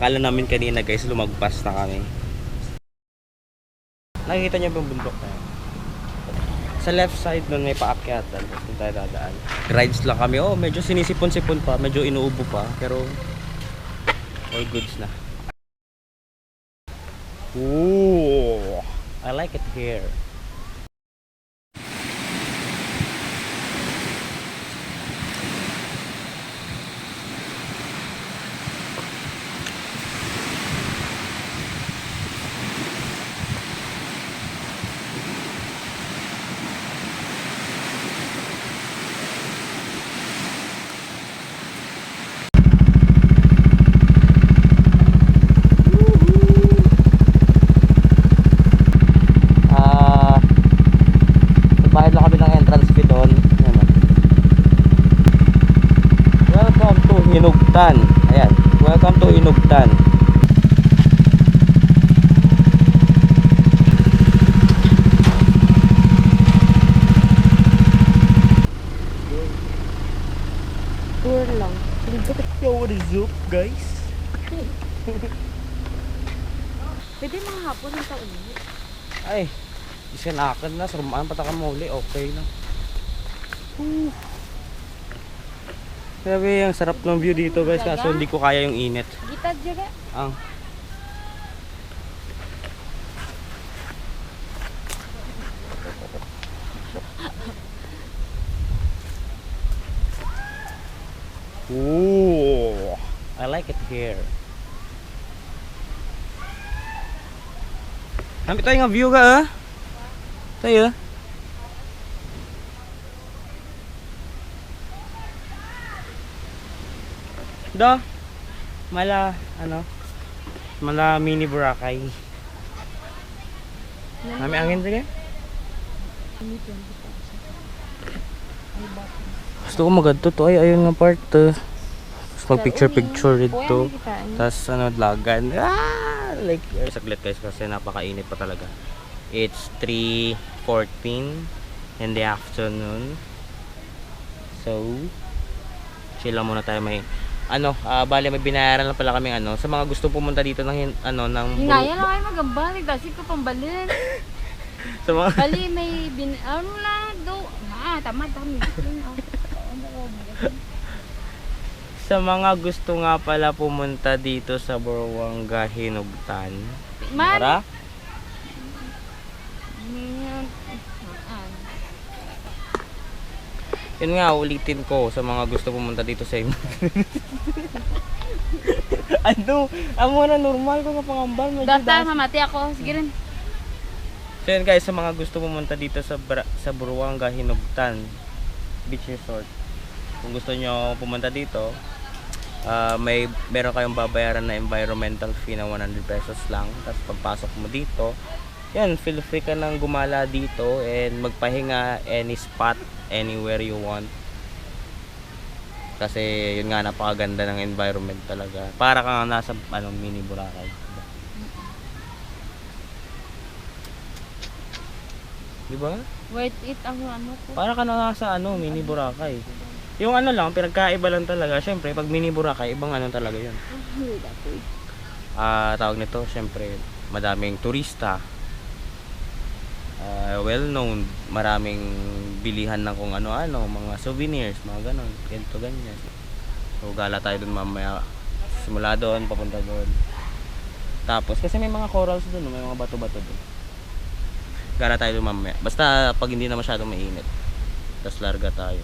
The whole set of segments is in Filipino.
Akala namin kanina guys, lumagpas na kami. Nakikita niyo ba yung bundok na yun? Sa left side nun may paakyatan. Tapos tayo dadaan. Rides lang kami. Oh, medyo sinisipon-sipon pa. Medyo inuubo pa. Pero all goods na. Ooh, I like it here. Bayad lang kami ng entrance fee doon. Welcome to Hinugtan. Ayan, welcome to Hinugtan. Tour lang. Yo, what is up guys? Pwede mga hapon yung taon mo. Ay, isinakan na, surumaan patakan mo uli, okay na. Grabe, ang sarap ng view dito guys, kaso hindi ko kaya yung init. Gitad juga. Ang ooh, I like it here. Nampi tayo nga view ka ah. Tayo. Do. Mala ano? Mala mini Boracay. Nami angin sige. Gusto ko magadto to ay ayun nga part. Tapos mag picture dito. Tapos ano lagan. Like saglit guys kasi napakainit pa talaga. It's 3:14 in the afternoon. So chill lang muna tayo, may ano, bale may binayaran lang pala kaming ano sa mga gusto pumunta dito ng ano ng Hinaya lang kayo magambalik kasi ko pambalin. sa mga Bali may ano lang do. Tama. sa mga gusto nga pala pumunta dito sa Buruanga Hinugtan. Tara. Yun nga, ulitin ko sa mga gusto pumunta dito sa ano? Amo na normal ko nga pangambal. Data mamati ako. Sige rin. So yun guys, sa mga gusto pumunta dito sa Buruanga Hinugtan Beach Resort. Kung gusto nyo pumunta dito, meron kayong babayaran na environmental fee na 100 pesos lang. Tapos pagpasok mo dito, yan, feel free ka nang gumala dito and magpahinga any spot, anywhere you want. Kasi yun nga, napakaganda ng environment talaga. Para kang nasa mini Boracay. Diba? Worth it ang ano ko. Para ka na nasa mini Boracay. Yung lang, pinagkaiba lang talaga. Syempre, pag mini Boracay, ibang talaga yun. Tawag nito, syempre, madaming turista. Well known, maraming bilihan ng kung ano-ano, mga souvenirs, mga ganon, ganito, ganyan. So, gala tayo dun mamaya. Simula doon, papunta doon. Tapos, kasi may mga corals dun, may mga bato-bato dun. Gala tayo dun mamaya. Basta, pag hindi na masyadong mainit. Tapos, larga tayo.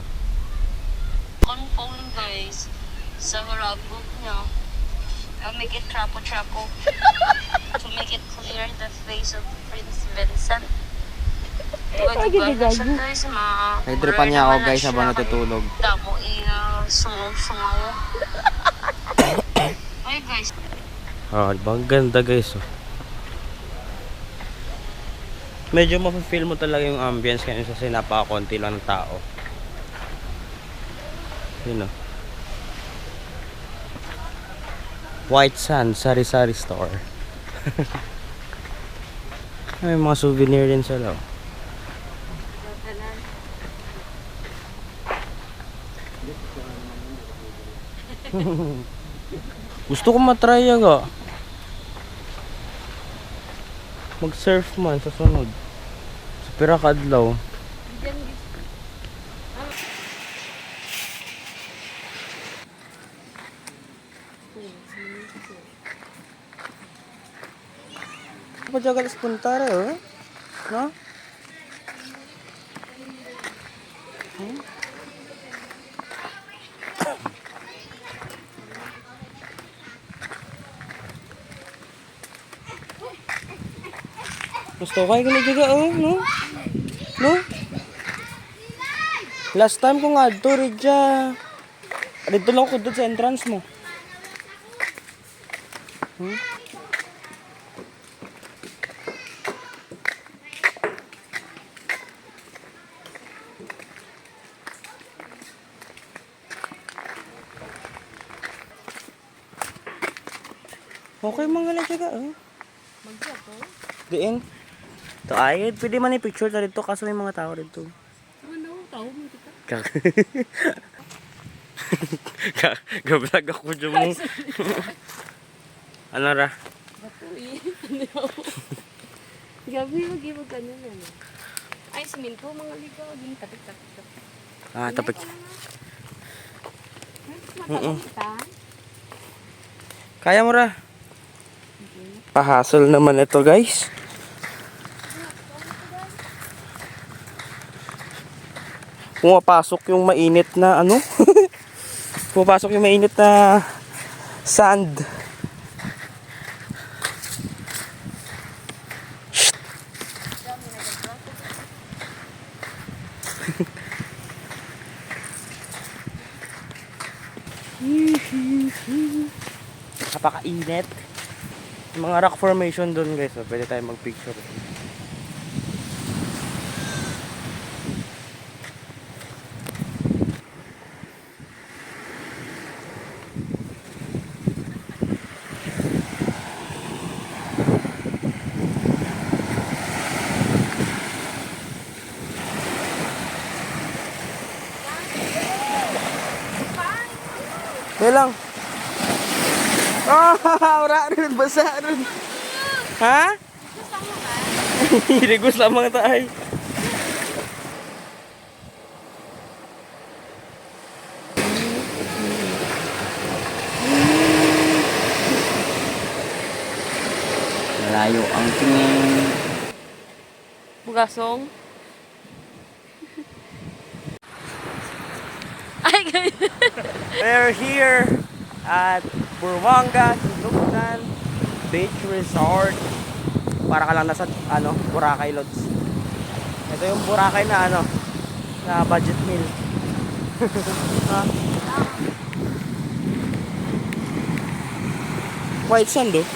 On phone guys sa Harabog niya. I'll make it trapo-trapo to make it clear the face of Prince Vincent. Diba siya guys, Nagdripan niya ako guys habang natutulog. Damo sungaw-sungaw. Ay guys. Diba? Ang ganda guys. Medyo mapifeel mo talaga yung ambience kasi napakakonti lang ng tao. Yun o. White Sand Sari-Sari Store. May mga souvenir din sila. Gusto ko matry aga. Mag-surf man sa sunod. Sa Pirakadlaw. Apa jaga sebentar ya? No? Gusto kayo gani juga no? No? Last time ko nga dito ridya. Dito lang ko dito sa entrance mo. Okay mga lang juga Magsa to? Diin. To ay, pwede man i-picture ta dito kaso may mga tao dito. Ano? Tao mo kita? Gablag ako dyan mo. Ano ra? Batuin. Gabi mag-ibag ka nun ano. Ay, siminto mga ligaw. Din tapik-tapik. Ah, tapik. Matapos kita. Kaya mo ra. Pahasol naman ito guys. Pumapasok yung mainit na ano. Pumapasok yung mainit na sand. Napakainit. Yung mga rock formation doon guys, so pwede tayo mag-picture. Kaya lang. Ah, ora rin, basa rin. Ha? Regus lang mga taay. Malayo ang tingin. Bugasong. Ay, ganyan. We're here at Burwanga, Sinugdan Beach Resort. Para ka lang nasa Boracay Lodge. Ito yung Boracay na na budget meal. Ha? White sand oh.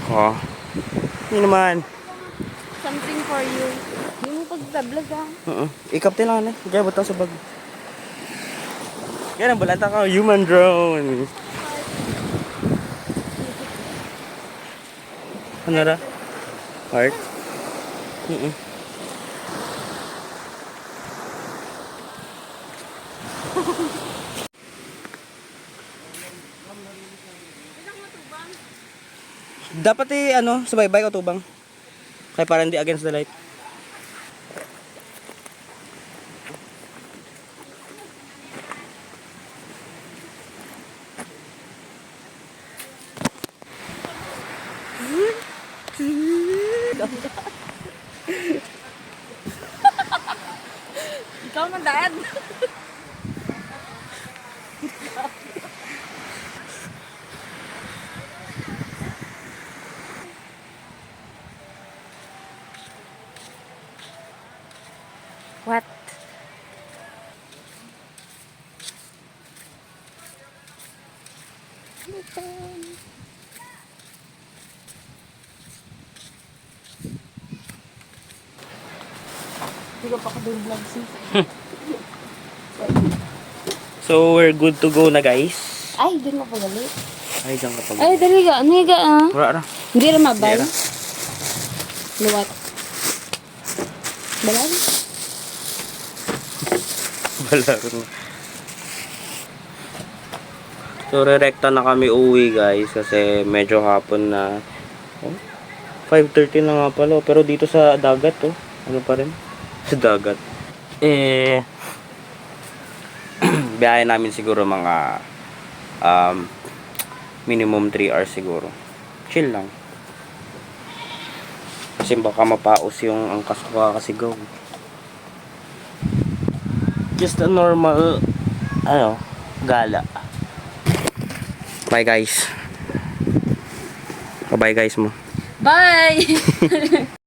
Oh. Hindi naman. Something for you. Hindi mo pagtablag ah. Ikap lang na. Kaya butang sa bag. Yan ang balanta ka. Human drone. Ano ra? Heart? Dapat sabay-bay ko tubang. Kaya para hindi against the light. Ikaw na dad. What? Hindi ka pa ka-vlog sis. So we're good to go na guys. Ay, doon mo pagali. Ay, diyan ka pag. Ay, dali ka. Ano ka ah? Wala ra. Hindi rin mabay. Hindi ra. Luwat. Balay? Wala rin. So, rerekta na kami uwi guys kasi medyo hapon na. Oh, 5:30 na nga pala. Pero dito sa dagat, oh. Ano pa rin? Sa dagat. Biyahe namin siguro mga minimum 3 hours siguro. Chill lang. Kasi baka mapaos yung angkas ko kakasigaw. Just a normal gala. Bye guys. Bye guys mo. Bye!